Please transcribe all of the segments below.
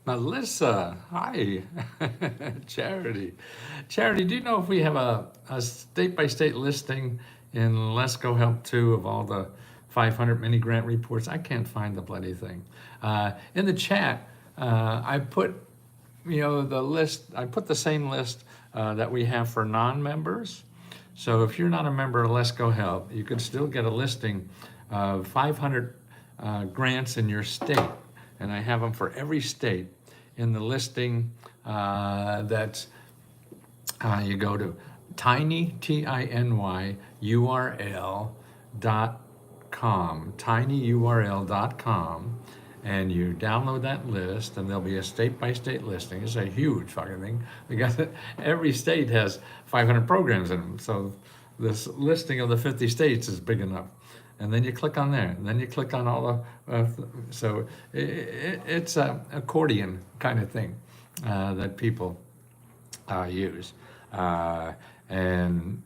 Melissa, hi. Charity. Charity, do you know if we have a state-by-state listing in Let's Go Help 2 of all the 500 mini grant reports? I can't find the bloody thing. In the chat, I put, the list, I put the same list that we have for non-members. So if you're not a member of Let's Go Help, you could still get a listing of 500 grants in your state. And I have them for every state in the listing that's, you go to tinyurl.com, tinyurl.com, and you download that list, and there'll be a state-by-state listing. It's a huge fucking thing because every state has 500 programs in them. So this listing of the 50 states is big enough. And then you click on there, and then you click on all the, so it's an accordion kind of thing that people use. And,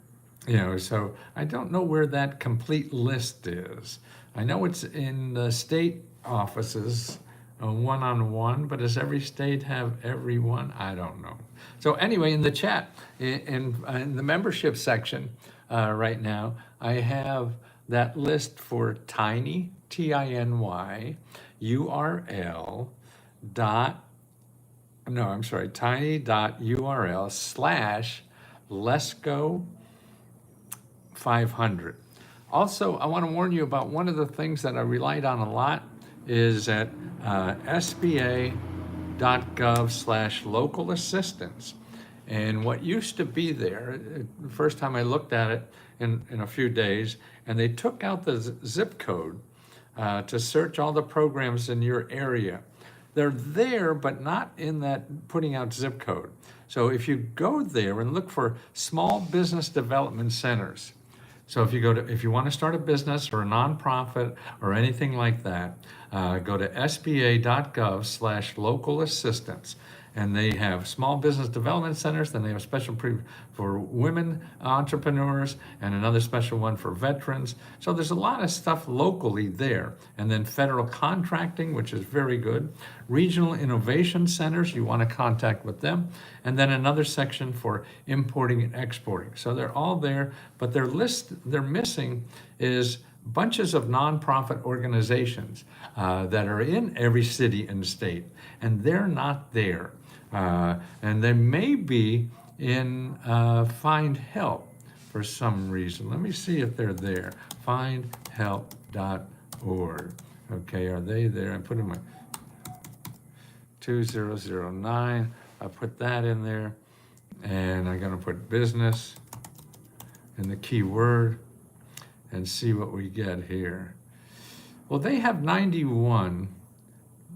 so I don't know where that complete list is. I know it's in the state offices, one-on-one, but does every state have every one? I don't know. So anyway, in the chat, in the membership section right now, I have that list for tiny, T-I-N-Y, URL tiny.url/LesGo 500. Also, I want to warn you about one of the things that I relied on a lot is at sba.gov/local assistance. And what used to be there, the first time I looked at it in a few days, and they took out the zip code to search all the programs in your area. They're there, but not in that putting out zip code. So if you go there and look for small business development centers, so if you want to start a business or a nonprofit or anything like that, go to sba.gov/local assistance. And they have small business development centers, then they have special for women entrepreneurs, and another special one for veterans. So there's a lot of stuff locally there. And then federal contracting, which is very good. Regional innovation centers, you want to contact with them. And then another section for importing and exporting. So they're all there, but their list they're missing is bunches of nonprofit organizations that are in every city and state, and they're not there. And they may be in Find Help for some reason. Let me see if they're there. Findhelp.org. Okay, are they there? I put in my 2009. I put that in there, and I'm going to put business in the keyword and see what we get here. Well, they have 91.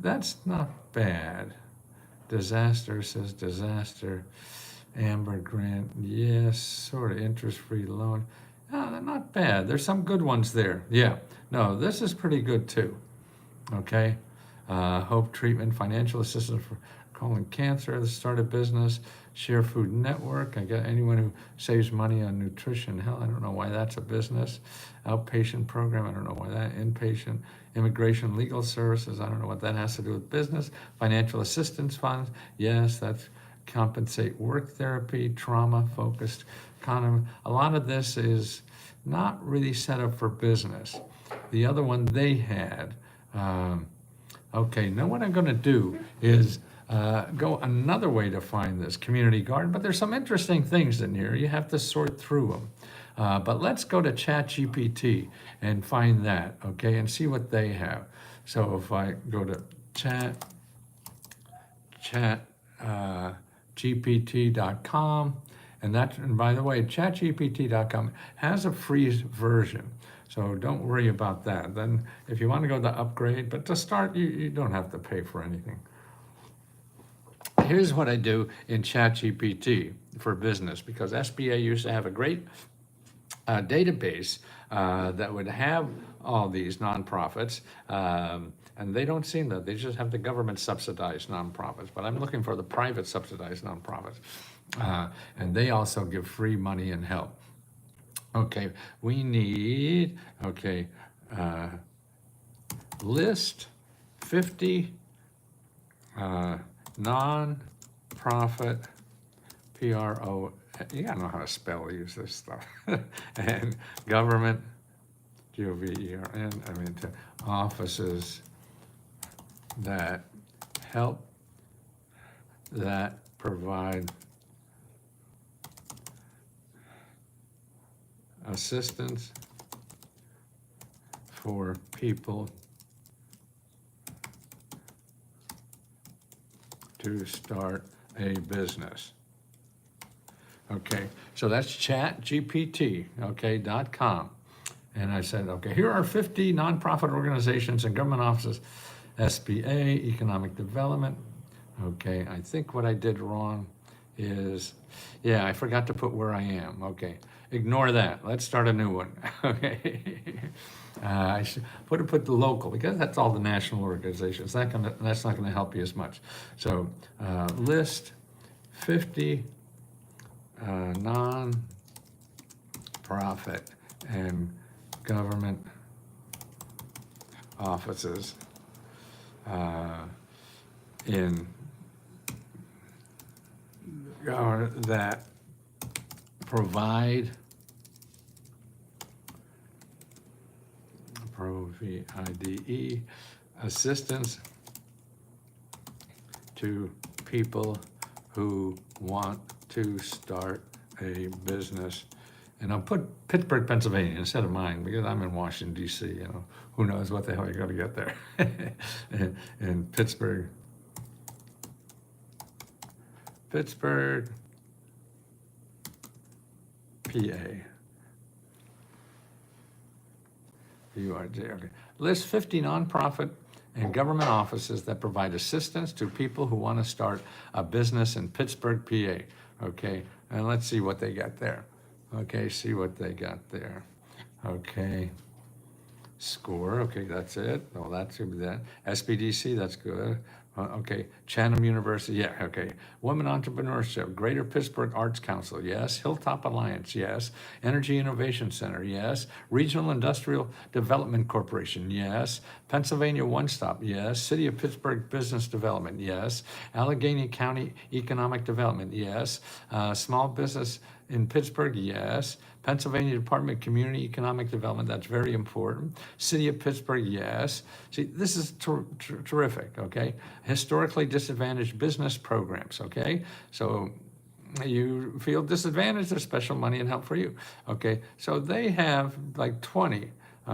That's not bad. Disaster says disaster. Amber grant, yes, sort of interest-free loan. No, they're not bad. There's some good ones there. Yeah, no, this is pretty good too. Okay, Hope Treatment, financial assistance for colon cancer, start a business, Share Food Network. I got anyone who saves money on nutrition. Hell, I don't know why that's a business. Outpatient program, I don't know why that. Inpatient, immigration, legal services, I don't know what that has to do with business. Financial assistance funds, yes, that's compensate work therapy, trauma focused economy. A lot of this is not really set up for business. The other one they had, okay, now what I'm gonna do is go another way to find this community garden, but there's some interesting things in here. You have to sort through them. But let's go to ChatGPT and find that, okay, and see what they have. So if I go to ChatGPT.com, and by the way, ChatGPT.com has a free version. So don't worry about that. Then if you want to go to upgrade, but to start, you don't have to pay for anything. Here's what I do in ChatGPT for business, because SBA used to have a great database that would have all these nonprofits, and they don't seem that. They just have the government subsidized nonprofits, but I'm looking for the private subsidized nonprofits. And they also give free money and help. Okay, we need, okay, uh, list 50 non-profit PRO, you gotta know how to spell use this stuff, and government, GOVERN, offices that help, that provide assistance for people to start a business. Okay, so that's ChatGPT, okay, .com. And I said, okay, here are 50 nonprofit organizations and government offices, SBA, economic development. Okay, I think what I did wrong is, yeah, I forgot to put where I am. Okay, ignore that. Let's start a new one. Okay. I should put the local, because that's all the national organizations. That's not gonna help you as much. So list 50 non-profit and government offices that provide assistance to people who want to start a business. And I'll put Pittsburgh, Pennsylvania instead of mine, because I'm in Washington, D.C., who knows what the hell you're gonna get there. And Pittsburgh, PA. URJ, okay. List 50 nonprofit and government offices that provide assistance to people who want to start a business in Pittsburgh, PA. Okay, and let's see what they got there. Okay, see what they got there. Okay, score, okay, that's it. Oh, that should be that. SBDC, that's good. Okay, Chatham University, yeah, okay. Women Entrepreneurship, Greater Pittsburgh Arts Council, yes. Hilltop Alliance, yes. Energy Innovation Center, yes. Regional Industrial Development Corporation, yes. Pennsylvania One Stop, yes. City of Pittsburgh Business Development, yes. Allegheny County Economic Development, yes. Small Business in Pittsburgh, yes. Pennsylvania Department of Community Economic Development, that's very important. City of Pittsburgh, yes. See, this is terrific, okay? Historically disadvantaged business programs, okay? So you feel disadvantaged, there's special money and help for you, okay? So they have like 20,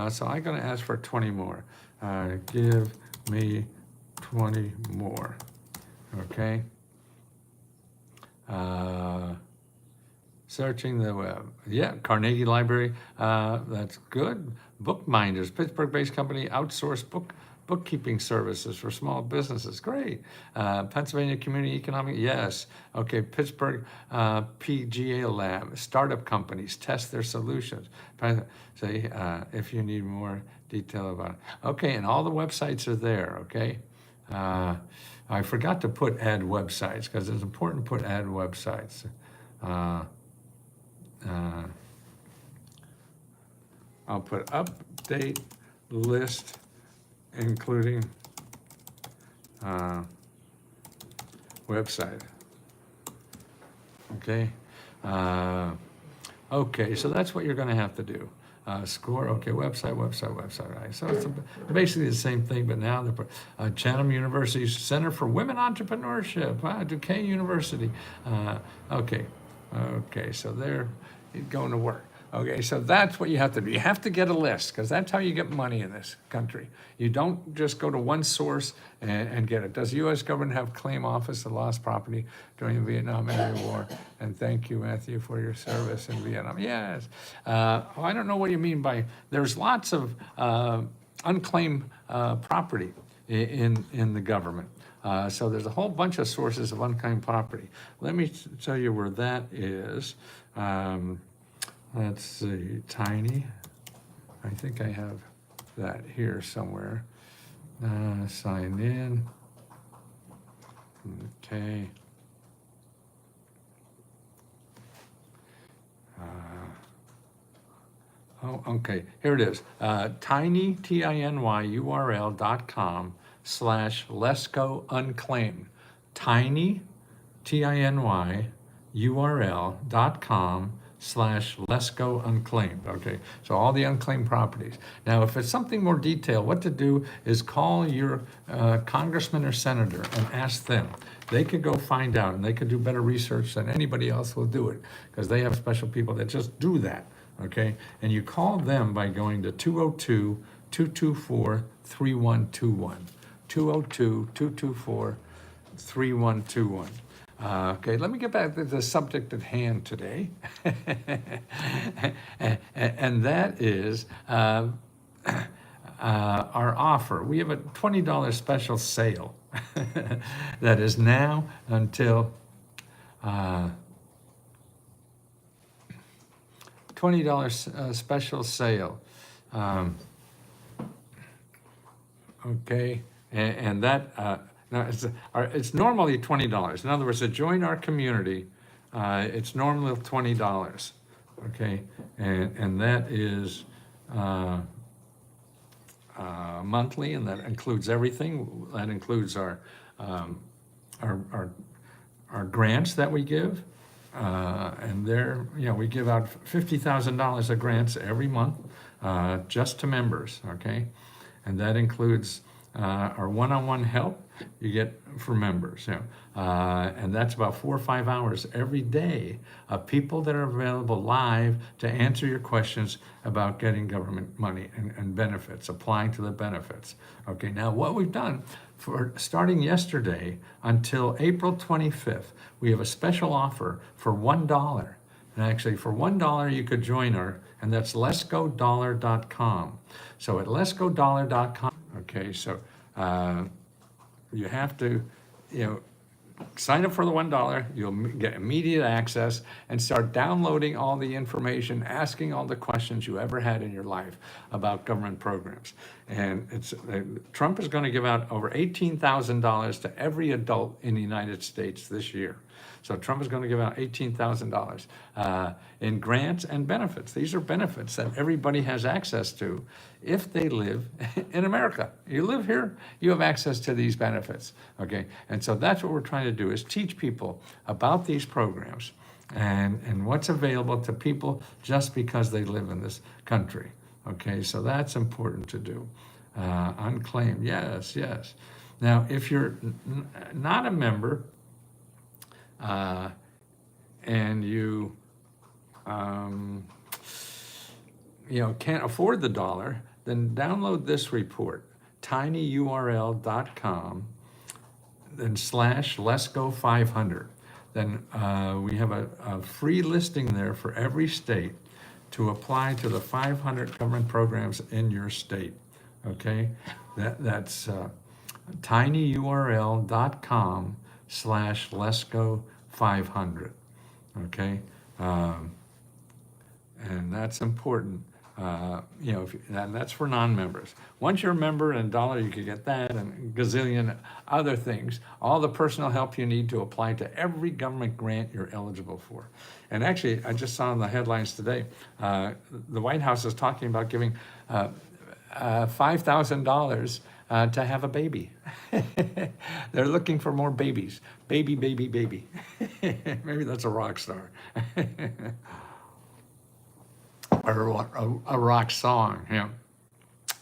so I'm gonna ask for 20 more. Give me 20 more, okay? Searching the web. Yeah, Carnegie Library, that's good. Bookminders, Pittsburgh-based company, outsourced bookkeeping services for small businesses. Great. Pennsylvania Community Economic, yes. Okay, Pittsburgh PGA Lab, startup companies test their solutions. Say if you need more detail about it. Okay, and all the websites are there, okay? I forgot to put add websites because it's important to put add websites. I'll put update list including website. Okay. Okay, so that's what you're going to have to do. Score, okay, website, right? So it's basically the same thing, but now the Chatham University Center for Women Entrepreneurship, Duquesne University. Okay, so they're going to work. Okay, so that's what you have to do. You have to get a list, because that's how you get money in this country. You don't just go to one source and get it. Does the U.S. government have claim office of lost property during the Vietnam Area War? And thank you, Matthew, for your service in Vietnam. Yes. I don't know what you mean by, there's lots of unclaimed property in the government. So there's a whole bunch of sources of unclaimed property. Let me tell you where that is. Let's see, tiny. I think I have that here somewhere. Sign in. Okay. Oh, okay, here it is. Tiny, T-I-N-Y, URL.com/Let's Go Unclaimed. Tiny, T-I-N-Y, URL.com/Let's Go Unclaimed. Okay, so all the unclaimed properties. Now, if it's something more detailed, what to do is call your congressman or senator and ask them. They could go find out, and they could do better research than anybody else will do it, because they have special people that just do that. Okay, and you call them by going to 202-224-3121. 202-224-3121. Okay, let me get back to the subject at hand today. And that is our offer. We have a $20 special sale that is now until $20 special sale. Okay, and that now it's normally $20. In other words, to join our community, it's normally $20. Okay, and that is monthly, and that includes everything. That includes our grants that we give. And there, we give out $50,000 of grants every month, just to members, okay? And that includes our one-on-one help you get for members, and that's about 4 or 5 hours every day of people that are available live to answer your questions about getting government money and benefits, applying to the benefits. Okay, now what we've done for starting yesterday until April 25th, we have a special offer for $1. And actually, for $1, you could join our, and that's letsgodollar.com. So at letsgodollar.com, okay, so you have to, sign up for the $1. You'll get immediate access and start downloading all the information, asking all the questions you ever had in your life about government programs. And Trump is going to give out over $18,000 to every adult in the United States this year. So Trump is going to give out $18,000 in grants and benefits. These are benefits that everybody has access to if they live in America. You live here, you have access to these benefits, okay? And so that's what we're trying to do, is teach people about these programs and what's available to people just because they live in this country, okay? So that's important to do. Unclaimed, yes. Now, if you're not a member, and you can't afford the dollar, then download this report, tinyurl.com, then /letsgo500. Then we have a free listing there for every state to apply to the 500 government programs in your state. Okay, that's tinyurl.com /letsgo500. Okay, and that's important. And that's for non-members. Once you're a member and $1, you can get that and a gazillion other things, all the personal help you need to apply to every government grant you're eligible for. And actually, I just saw in the headlines today, the White House is talking about giving $5,000 to have a baby. They're looking for more babies. Baby. Maybe that's a rock star. Or a rock song,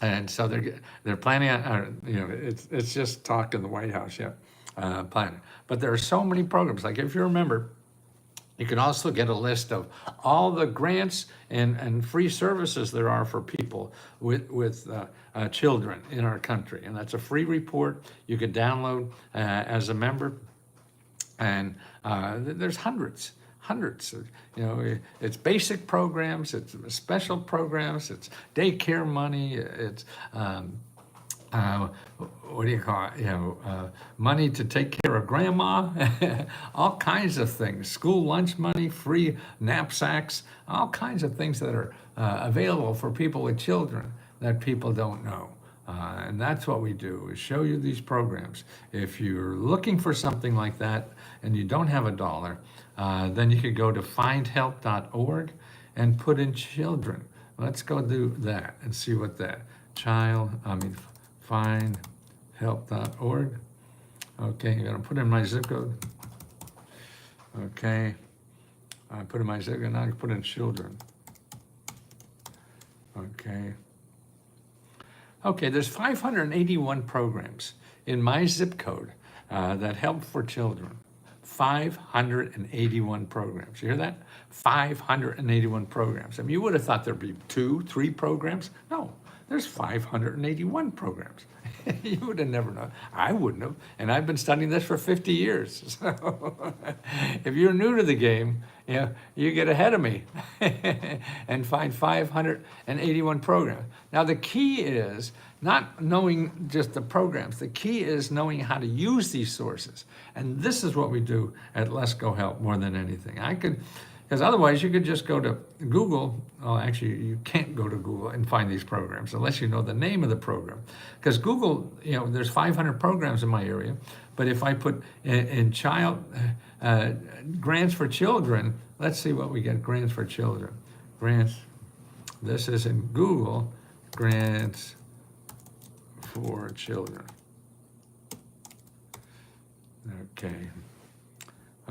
And so they're planning on, it's just talk in the White House, planning. But there are so many programs. Like if you remember, you can also get a list of all the grants and free services there are for people with children in our country. And that's a free report you could download as a member. And there's hundreds. It's basic programs, it's special programs, it's daycare money, it's what do you call it? Money to take care of grandma, all kinds of things. School lunch money, free knapsacks, all kinds of things that are available for people with children that people don't know. And that's what we do, is show you these programs. If you're looking for something like that and you don't have $1, then you could go to findhelp.org and put in children. Let's go do that and see what that findhelp.org. Okay, I'm gonna put in my zip code. Okay, I put in my zip code, now I put in children. Okay. Okay, there's 581 programs in my zip code that help for children. 581 programs. You hear that? 581 programs. I mean, you would have thought there'd be 2, 3 programs. No, there's 581 programs. You would have never known. I wouldn't have. And I've been studying this for 50 years. So if you're new to the game, you get ahead of me and find 581 programs. Now, the key is not knowing just the programs. The key is knowing how to use these sources. And this is what we do at Let's Go Help more than anything. Because otherwise you could just go to Google. Oh, actually, you can't go to Google and find these programs unless you know the name of the program. Because Google, there's 500 programs in my area. But if I put in child grants for children, let's see what we get. Grants for children. Grants. This is in Google. Grants for children.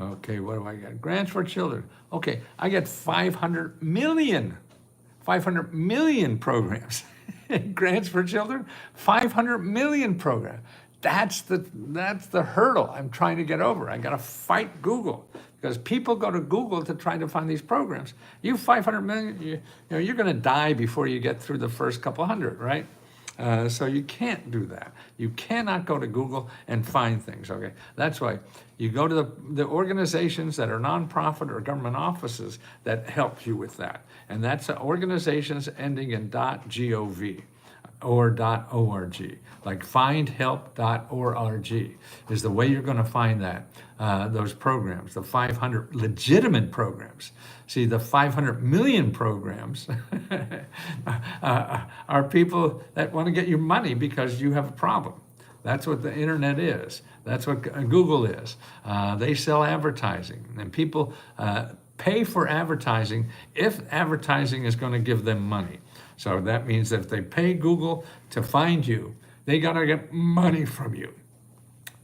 Okay, what do I got? Grants for children. Okay, I get 500 million programs. Grants for children, 500 million programs. That's the hurdle I'm trying to get over. I got to fight Google because people go to Google to try to find these programs. You 500 million, you're going to die before you get through the first couple hundred, right? So you can't do that. You cannot go to Google and find things, okay? That's why you go to the organizations that are nonprofit or government offices that help you with that. And that's organizations ending in .gov or .org, like findhelp.org is the way you're going to find that, those programs, the 500 legitimate programs. See, the 500 million programs are people that want to get your money because you have a problem. That's what the internet is. That's what Google is. They sell advertising, and people pay for advertising if advertising is going to give them money. So that means that if they pay Google to find you, they got to get money from you.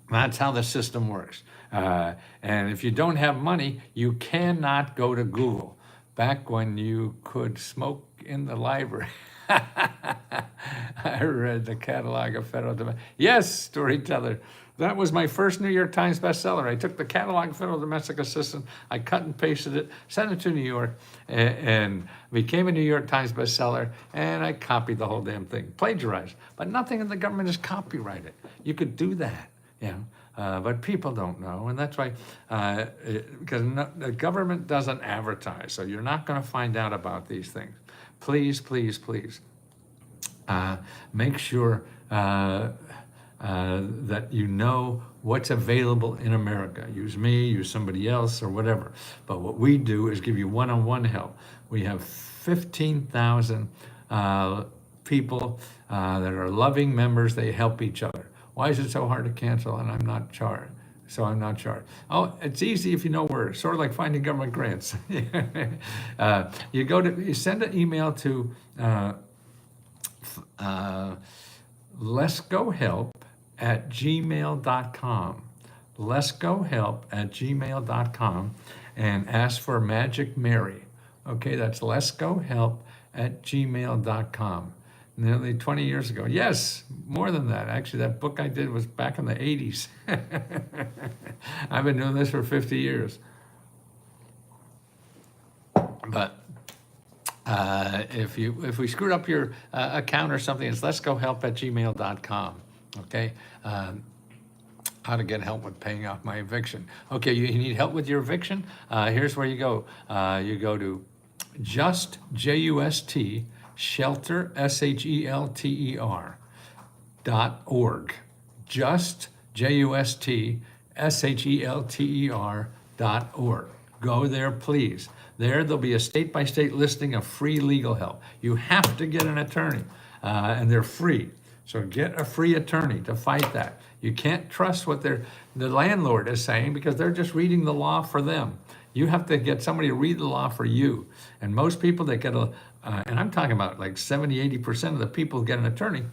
That's how the system works. And if you don't have money, you cannot go to Google. Back when you could smoke in the library. I read the catalog of federal domestic. Yes, storyteller. That was my first New York Times bestseller. I took the catalog of federal domestic assistance, I cut and pasted it, sent it to New York, and became a New York Times bestseller, and I copied the whole damn thing, plagiarized. But nothing in the government is copyrighted. You could do that, but people don't know, and that's why, because the government doesn't advertise, so you're not going to find out about these things. Please, please, please, make sure that you know what's available in America. Use me, use somebody else, or whatever. But what we do is give you one-on-one help. We have 15,000 people that are loving members. They help each other. Why is it so hard to cancel and I'm not charged? So I'm not charged. Oh, it's easy if you know where. Sort of like finding government grants. You send an email to letsgohelp@gmail.com. letsgohelp@gmail.com and ask for Magic Mary. Okay, that's letsgohelp@gmail.com. Nearly 20 years ago. Yes, more than that. Actually, that book I did was back in the 80s. I've been doing this for 50 years. But if we screwed up your account or something, it's letsgohelp@gmail.com. Okay, how to get help with paying off my eviction. Okay, you need help with your eviction? Here's where you go. You go to just JUST shelter SHELTER.org. Just JUST SHELTER.org. Go there, please. There'll be a state-by-state listing of free legal help. You have to get an attorney, and they're free. So get a free attorney to fight that. You can't trust what the landlord is saying because they're just reading the law for them. You have to get somebody to read the law for you. And most people that get and I'm talking about like 70–80% of the people who get an attorney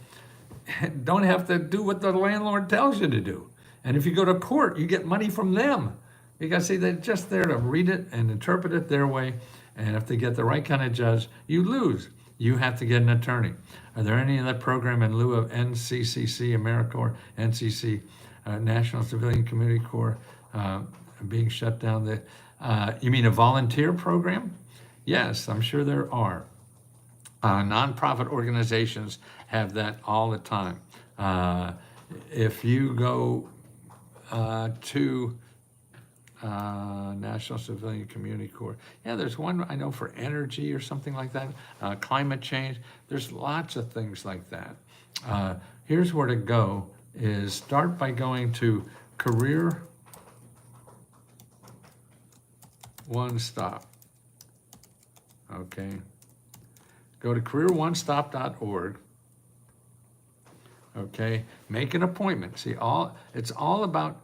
don't have to do what the landlord tells you to do. And if you go to court, you get money from them. Because see, they're just there to read it and interpret it their way. And if they get the right kind of judge, you lose. You have to get an attorney. Are there any of that program in lieu of NCCC, AmeriCorps, NCC, National Civilian Community Corps, being shut down? You mean a volunteer program? Yes, I'm sure there are. Nonprofit organizations have that all the time. If you go to National Civilian Community Corps, yeah, there's one I know for energy or something like that, climate change. There's lots of things like that. Here's where to go is start by going to Career One Stop. Okay. Go to careeronestop.org. Okay, make an appointment. See, it's all about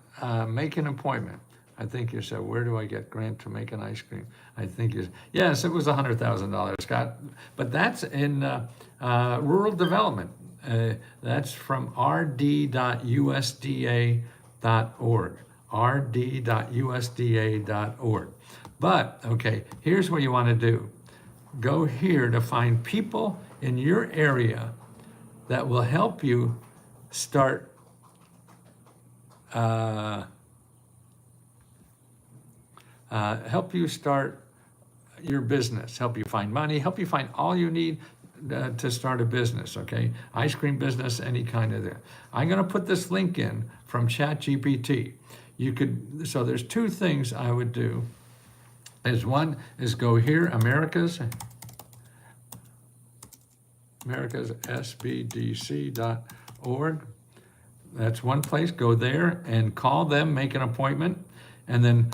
make an appointment. I think you said, where do I get grant to make an ice cream? I think yes, it was $100,000, Scott. But that's in rural development. That's from rd.usda.org. rd.usda.org. But, okay, here's what you want to do. Go here to find people in your area that will help you start your business, help you find money, help you find all you need to start a business, okay? Ice cream business, any kind of that. I'm gonna put this link in from ChatGPT. So there's two things I would do. One is go here, America's SBDC.org. That's one place. Go there and call them, make an appointment, and then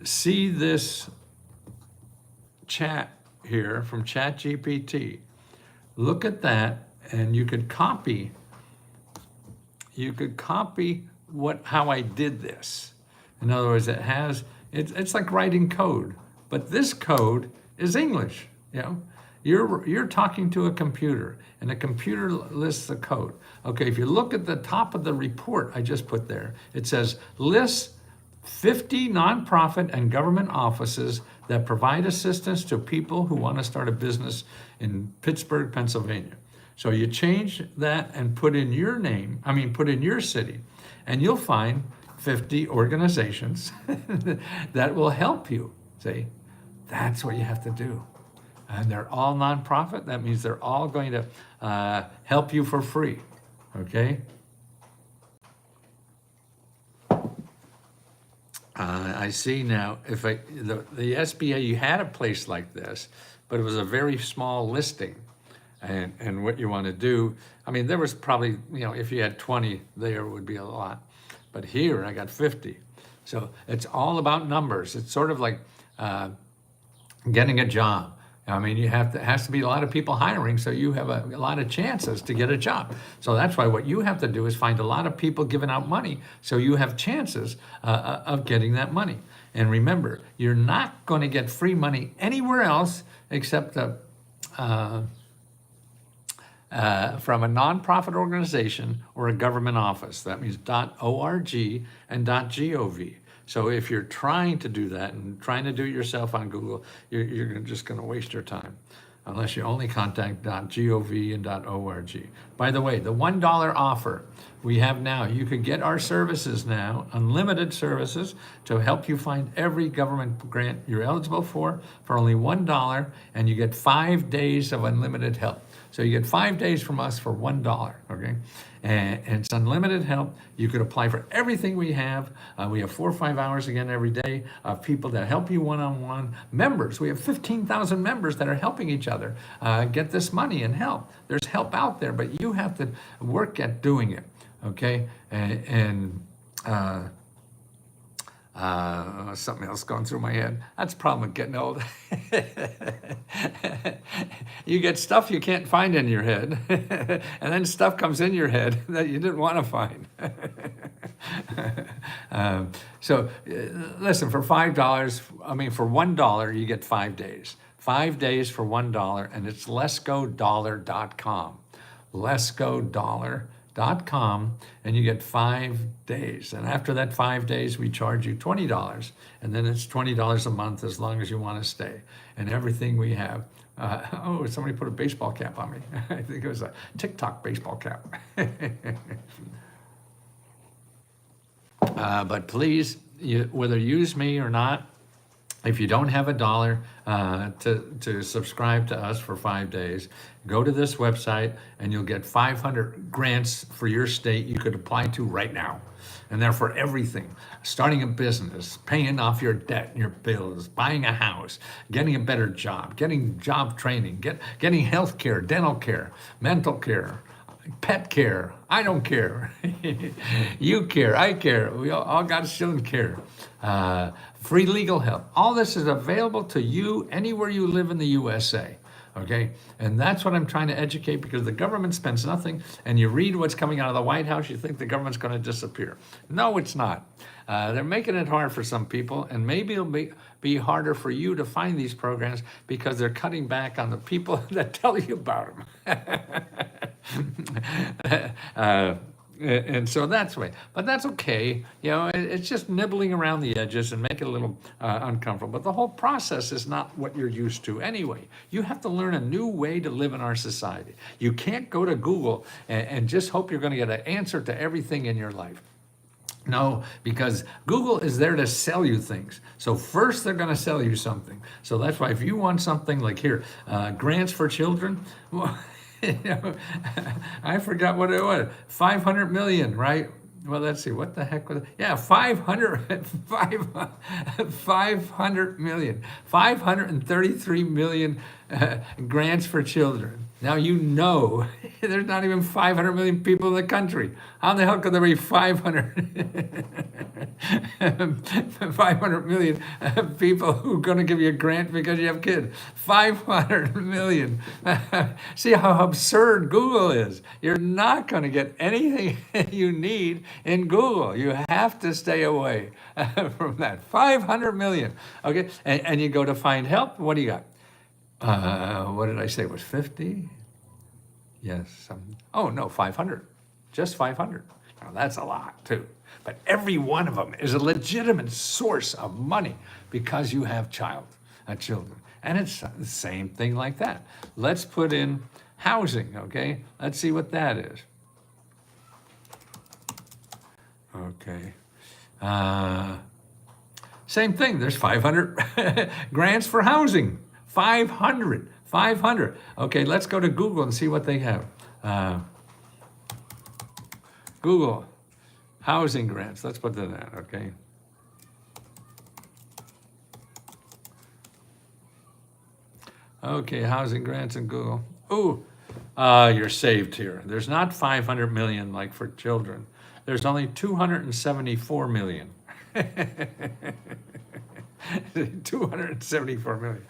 see this chat here from ChatGPT. Look at that, and you could copy how I did this. In other words, it's like writing code, but this code is English. You know, you're talking to a computer, and the computer lists the code. Okay, if you look at the top of the report I just put there, it says lists 50 nonprofit and government offices that provide assistance to people who want to start a business in Pittsburgh, Pennsylvania. So you change that and put in your city, and you'll find 50 organizations that will help you. See, that's what you have to do. And they're all nonprofit. That means they're all going to help you for free, okay? I see now, the SBA, you had a place like this, but it was a very small listing. And what you want to do, I mean, there was probably, if you had 20 there, it would be a lot. But here I got 50. So it's all about numbers. It's sort of like getting a job. I mean, it has to be a lot of people hiring, so you have a lot of chances to get a job. So that's why what you have to do is find a lot of people giving out money, so you have chances of getting that money. And remember, you're not going to get free money anywhere else except from a nonprofit organization or a government office. That means .org and .gov. So if you're trying to do that and trying to do it yourself on Google, you're just going to waste your time unless you only contact .gov and .org. By the way, the $1 offer we have now, you could get our services now, unlimited services, to help you find every government grant you're eligible for only $1, and you get 5 days of unlimited help. So you get 5 days from us for $1, okay? And it's unlimited help. You could apply for everything we have. We have 4 or 5 hours again every day of people that help you one-on-one. Members, we have 15,000 members that are helping each other get this money and help. There's help out there, but you have to work at doing it, okay? Something else going through my head. That's the problem with getting old. You get stuff you can't find in your head, and then stuff comes in your head that you didn't want to find. Listen, for $5, for $1, you get 5 days. 5 days for $1, and it's letsgodollar.com. letsgodollar.com, and you get 5 days. And after that 5 days, we charge you $20, and then it's $20 a month as long as you want to stay. And everything we have. Oh, somebody put a baseball cap on me. I think it was a TikTok baseball cap. But please, whether you use me or not, if you don't have $1 to subscribe to us for 5 days, go to this website and you'll get 500 grants for your state you could apply to right now. And they're for everything: starting a business, paying off your debt and your bills, buying a house, getting a better job, getting job training, getting health care, dental care, mental care, pet care. I don't care. You care. I care. We all got children care. Free legal help. All this is available to you anywhere you live in the USA. Okay, and that's what I'm trying to educate, because the government spends nothing, and you read what's coming out of the White House, you think the government's going to disappear. No, it's not. They're making it hard for some people, and maybe it'll be harder for you to find these programs because they're cutting back on the people that tell you about them. And so that's the way. But that's okay. You know, it's just nibbling around the edges and make it a little uncomfortable. But the whole process is not what you're used to anyway. You have to learn a new way to live in our society. You can't go to Google and just hope you're going to get an answer to everything in your life. No, because Google is there to sell you things. So first they're going to sell you something. So that's why if you want something like here, grants for children, well, you know, I forgot what it was. 500 million, right? Well, let's see, what the heck was it? Yeah, 500 million, 533 million grants for children. Now, you know, there's not even 500 million people in the country. How the hell could there be 500 million people who are going to give you a grant because you have kids? 500 million. See how absurd Google is. You're not going to get anything you need in Google. You have to stay away from that. 500 million. Okay, and you go to find help. What do you got? What did I say? It was 50? Yes. Oh, no, 500. Just 500. Now, that's a lot, too. But every one of them is a legitimate source of money because you have children. And it's the same thing like that. Let's put in housing, okay? Let's see what that is. Okay. Same thing. There's 500 grants for housing. 500. Okay, let's go to Google and see what they have. Google, housing grants. Let's put that in, okay? Okay, housing grants in Google. Ooh, you're saved here. There's not 500 million like for children. There's only 274 million. 274 million.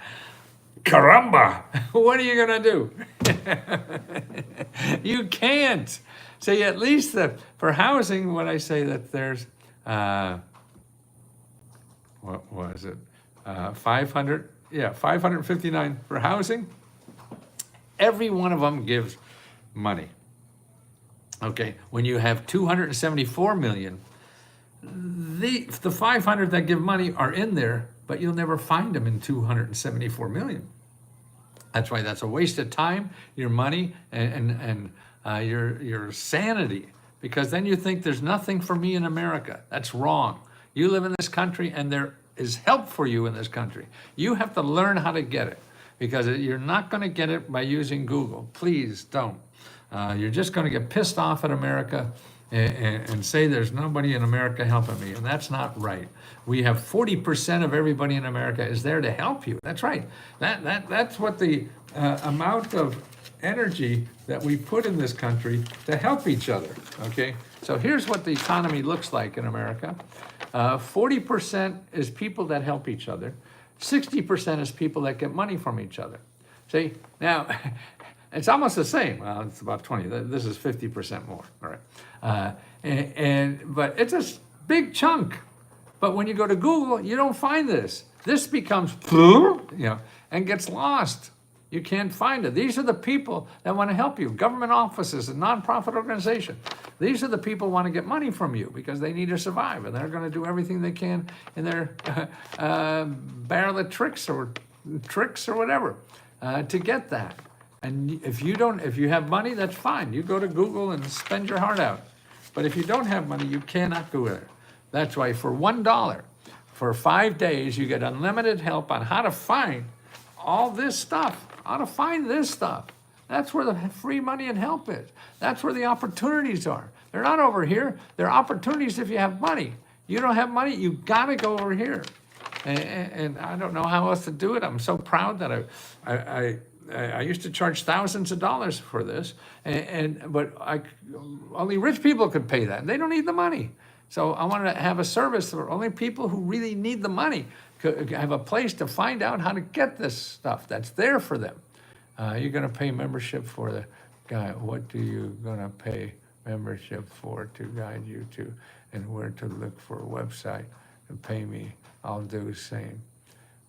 Caramba! What are you gonna do? You can't. See, at least for housing, what I say that there's, what was it? 559 for housing. Every one of them gives money. Okay, when you have 274 million, the 500 that give money are in there, but you'll never find them in 274 million. That's why that's a waste of time, your money, and your sanity, because then you think there's nothing for me in America. That's wrong. You live in this country, and there is help for you in this country. You have to learn how to get it, because you're not going to get it by using Google. Please don't. You're just going to get pissed off at America and say there's nobody in America helping me, and that's not right. We have 40% of everybody in America is there to help you. That's right. That's what the amount of energy that we put in this country to help each other, okay? So here's what the economy looks like in America. 40% is people that help each other. 60% is people that get money from each other. See, now, it's almost the same. Well, it's about 20. This is 50% more, all right? But it's a big chunk. But when you go to Google, you don't find this. This becomes, you know, and gets lost. You can't find it. These are the people that want to help you. Government offices and nonprofit organizations. These are the people who want to get money from you because they need to survive, and they're going to do everything they can in their barrel of tricks or whatever to get that. And if you have money, that's fine. You go to Google and spend your heart out. But if you don't have money, you cannot go there. That's why for $1, for 5 days, you get unlimited help on how to find all this stuff, how to find this stuff. That's where the free money and help is. That's where the opportunities are. They're not over here. They're opportunities if you have money. You don't have money, you gotta go over here. And I don't know how else to do it. I'm so proud that I used to charge thousands of dollars for this, but only rich people could pay that. They don't need the money. So I wanted to have a service where only people who really need the money could have a place to find out how to get this stuff that's there for them. You're going to pay membership for the guy. What are you going to pay membership for to guide you to and where to look for a website and pay me? I'll do the same.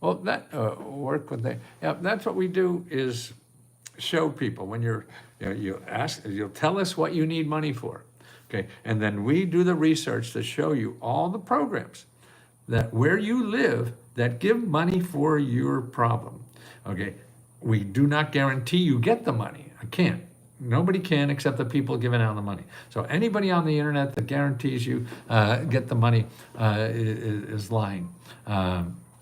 Well, that work with that. Yeah, that's what we do is show people when you'll tell us what you need money for, okay, and then we do the research to show you all the programs that where you live that give money for your problem, okay. We do not guarantee you get the money. I can't. Nobody can except the people giving out the money. So anybody on the internet that guarantees you get the money is lying.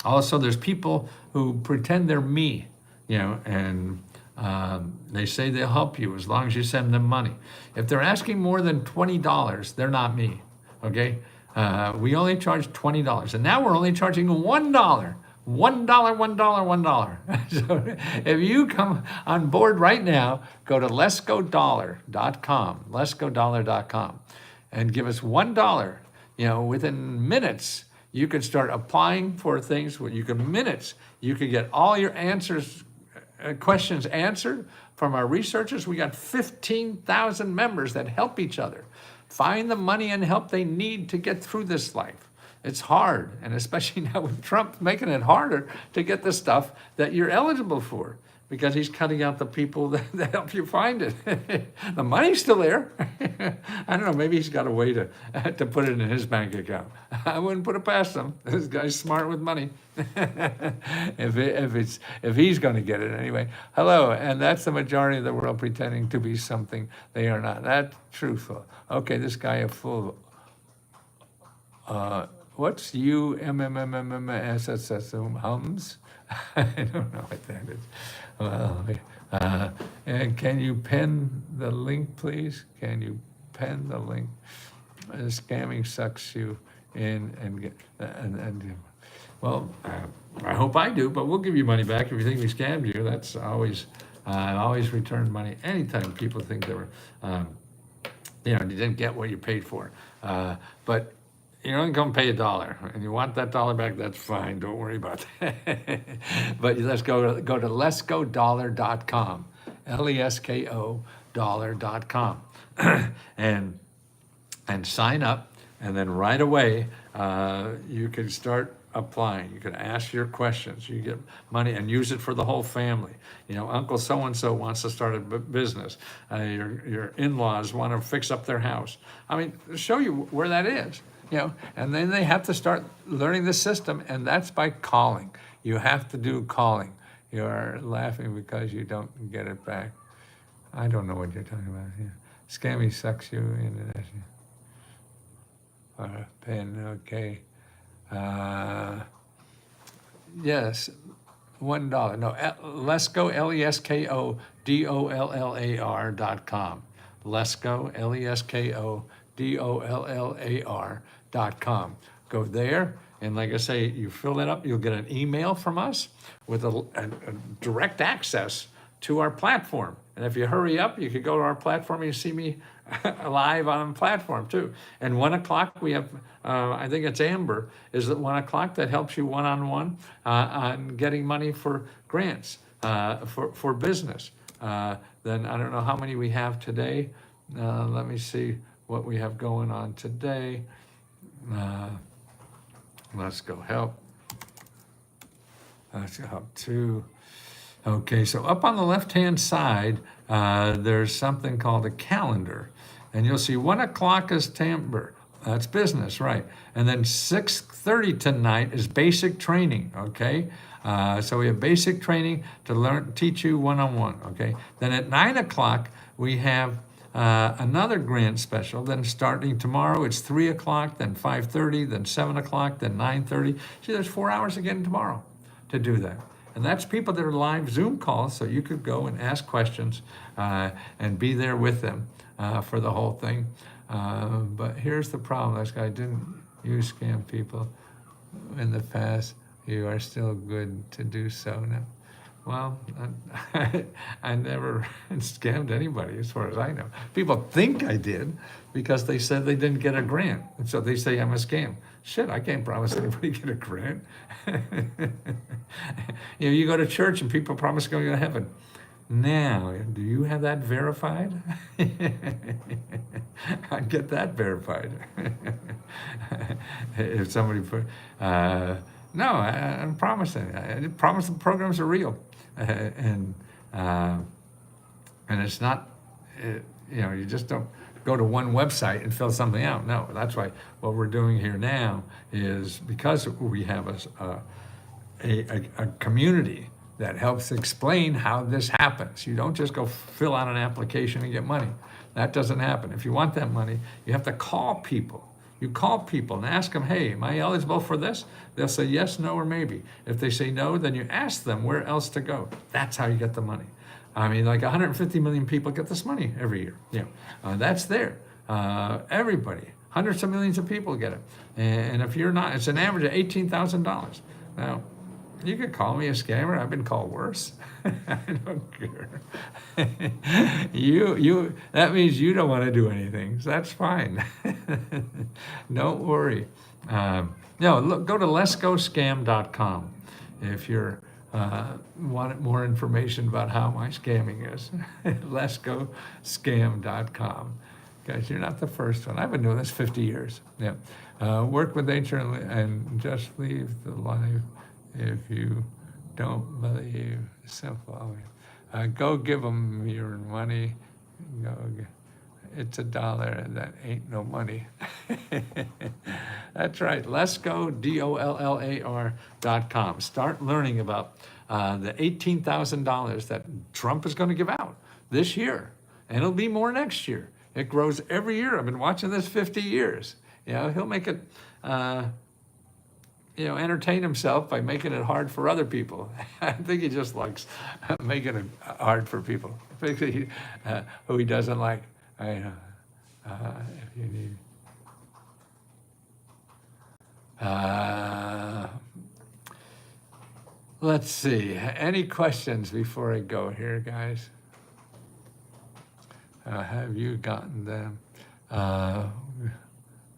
Also, there's people who pretend they're me, and they say they'll help you as long as you send them money. If they're asking more than $20, they're not me, okay? We only charge $20, and now we're only charging $1. $1. So if you come on board right now, go to letsgodollar.com, and give us $1. Within minutes, you can start applying for things. You can get all your questions answered from our researchers. We got 15,000 members that help each other find the money and help they need to get through this life. It's hard, and especially now with Trump making it harder to get the stuff that you're eligible for because he's cutting out the people that help you find it. The money's still there. I don't know, maybe he's got a way to put it in his bank account. I wouldn't put it past him. This guy's smart with money. if he's going to get it anyway. Hello, and that's the majority of the world pretending to be something they are not. That's truthful. Okay, this guy a fool. What's UMMMMSSS hums? I don't know what that is. Well, and can you pen the link, please? Can you pen the link? Scamming sucks you in well, I hope I do, but we'll give you money back if you think we scammed you. That's always, I always return money anytime people think they were, you didn't get what you paid for. But you're only going to pay $1, and you want that $1 back, that's fine. Don't worry about that. But let's go to letsgodollar.com, LESKO dollar.com, and sign up, and then right away you can start applying. You can ask your questions. You get money and use it for the whole family. Uncle so-and-so wants to start a business. Your in-laws want to fix up their house. I mean, show you where that is. And then they have to start learning the system, and that's by calling. You have to do calling. You are laughing because you don't get it back. I don't know what you're talking about here. Scammy sucks you in. Pen, okay. Yes, $1. No, Lesko, LESKODOLLAR.com. Lesko, LESKODOLLAR.com. Go there, and like I say, you fill that up, you'll get an email from us with a direct access to our platform. And if you hurry up, you could go to our platform and you see me live on the platform too. And 1 o'clock, we have, I think it's Amber, is at 1 o'clock that helps you one-on-one on getting money for grants for business. Then I don't know how many we have today. Let me see what we have going on today. Let's go help. Let's go help 2. Okay, so up on the left-hand side, there's something called a calendar. And you'll see 1 o'clock is timber. That's business, right? And then 6:30 tonight is basic training, okay? So we have basic training to teach you one-on-one, okay? Then at 9 o'clock, we have another grant special. Then starting tomorrow, it's 3 o'clock, then 5:30, then 7 o'clock, then 9:30. See, there's 4 hours again tomorrow to do that. And that's people that are live Zoom calls, so you could go and ask questions and be there with them for the whole thing. But here's the problem. This guy didn't use scam people in the past. You are still good to do so now. Well, I never scammed anybody as far as I know. People think I did because they said they didn't get a grant. And so they say I'm a scam. Shit, I can't promise anybody get a grant. You go to church and people promise going to heaven. Now, do you have that verified? I'd get that verified. If somebody put, no, I'm promising. I promise the programs are real, and it's not. You just don't go to one website and fill something out. No, that's why what we're doing here now is because we have a community that helps explain how this happens. You don't just go fill out an application and get money. That doesn't happen. If you want that money, you have to call people. You call people and ask them, hey, am I eligible for this? They'll say yes, no, or maybe. If they say no, then you ask them where else to go. That's how you get the money. I mean, like 150 million people get this money every year. That's there. Everybody, hundreds of millions of people get it. And if you're not, it's an average of $18,000. Now, you could call me a scammer. I've been called worse. I don't care. That means you don't want to do anything. So that's fine. Don't worry. Look, go to letsgoscam.com if you're want more information about how my scamming is. letsgoscam.com. Guys, you're not the first one. I've been doing this 50 years. Work with nature and just leave the life. If you don't believe, simple. Go give them your money. It's $1 and that ain't no money. That's right. Let's go, DOLLAR.com. Start learning about the $18,000 that Trump is going to give out this year. And it'll be more next year. It grows every year. I've been watching this 50 years. He'll make it... entertain himself by making it hard for other people. I think he just likes making it hard for people. Who he doesn't like. If you need. Let's see. Any questions before I go here, guys? Have you gotten them?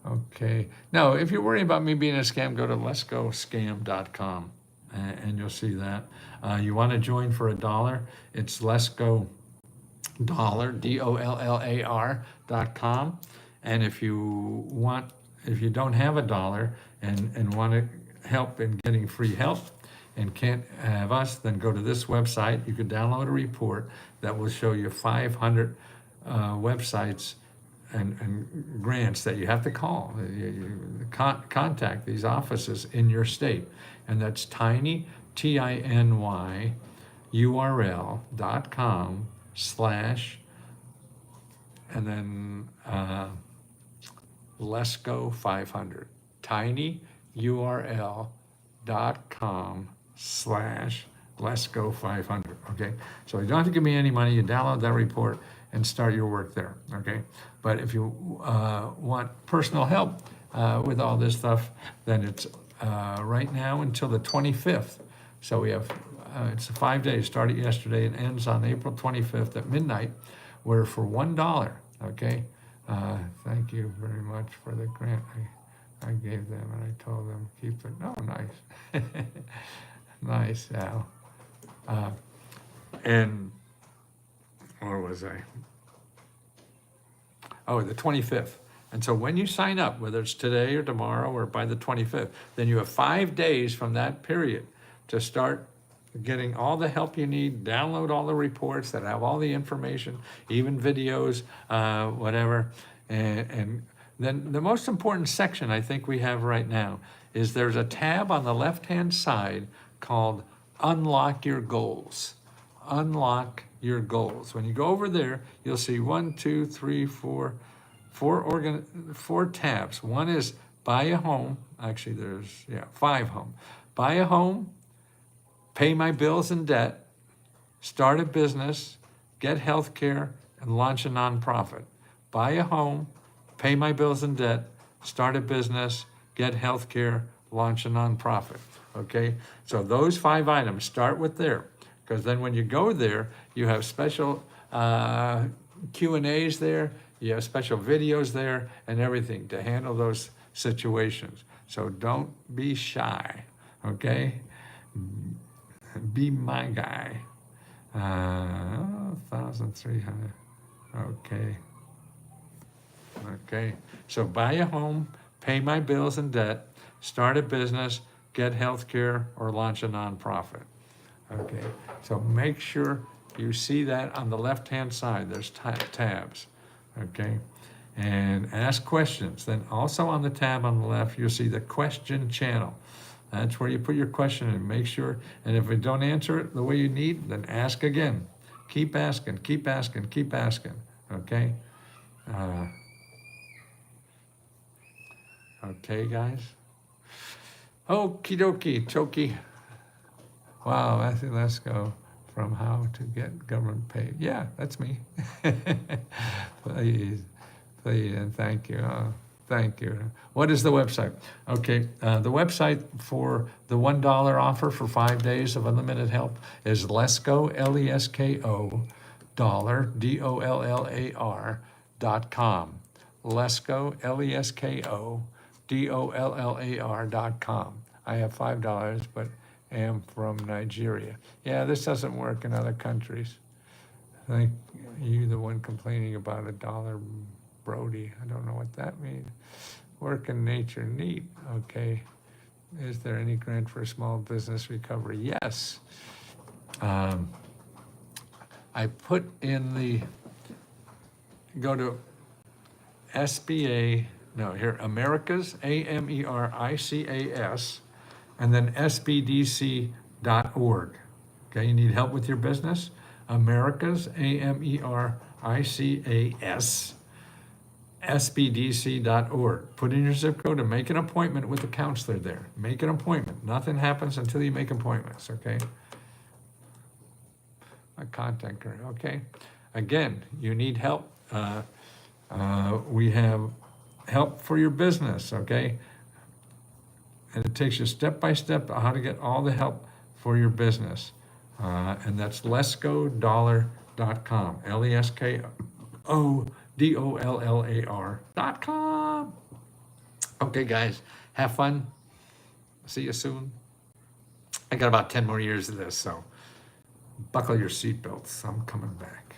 Okay. No, if you're worried about me being a scam, go to letsgoscam.com and you'll see that. You want to join for $1? It's letsgodollar, DOLLAR.com. And if you don't have $1 and want to help in getting free help and can't have us, then go to this website. You can download a report that will show you 500 websites and grants that you have to call. You contact these offices in your state. And that's tiny, TINY, URL.com/ and then let's go 500. Tiny URL.com/ let's go 500. Okay, so you don't have to give me any money. You download that report and start your work there. Okay, but if you want personal help with all this stuff, then it's right now until the 25th. So we have it's 5 days. Started yesterday and ends on April 25th at midnight. We're for $1. Okay, thank you very much for the grant I gave them, and I told them keep it. Oh, nice, nice, Al. And where was I? Oh, the 25th. And so when you sign up, whether it's today or tomorrow or by the 25th, then you have 5 days from that period to start getting all the help you need. Download all the reports that have all the information, even videos, whatever. And then the most important section I think we have right now is there's a tab on the left-hand side called Unlock Your Goals. Unlock your goals. When you go over there, you'll see 4 tabs. One is buy a home. Actually, there's 5 home. Buy a home, pay my bills and debt, start a business, get health care, and launch a nonprofit. Buy a home, pay my bills and debt, start a business, get health care, launch a nonprofit. Okay, so those 5 items, start with there. Because then when you go there, you have special Q&As there, you have special videos there and everything to handle those situations. So don't be shy, okay? Be my guy. 1,300, okay. Okay, so buy a home, pay my bills and debt, start a business, get health care, or launch a nonprofit. Okay, so make sure you see that on the left-hand side. There's tabs, okay? And ask questions. Then also on the tab on the left, you'll see the question channel. That's where you put your question in. Make sure, and if we don't answer it the way you need, then ask again. Keep asking, keep asking, keep asking, okay? Okay, guys? Okie dokie, choky. Wow, let's go from how to get government paid. Yeah, that's me. Please, and thank you. Thank you. What is the website? Okay, the website for the $1 offer for 5 days of unlimited help is Lesko, Lesko, $dollar.com. Lesko, Lesko, $dollar.com. I have $5, but am from Nigeria. Yeah, this doesn't work in other countries. I think you're the one complaining about $1 Brody. I don't know what that means. Work in nature, neat. Okay. Is there any grant for small business recovery? Yes. I put in the, go to SBA, no, here, Americas, AMERICAS, and then SBDC.org. Okay, you need help with your business? Americas, AMERICAS, SBDC.org. Put in your zip code and make an appointment with the counselor there. Make an appointment. Nothing happens until you make appointments, okay? A contact her, okay? Again, you need help. We have help for your business, okay? And it takes you step by step how to get all the help for your business. And that's leskodollar.com, LESKODOLLAR.com. Okay, guys, have fun. See you soon. I got about 10 more years of this, so buckle your seatbelts. I'm coming back.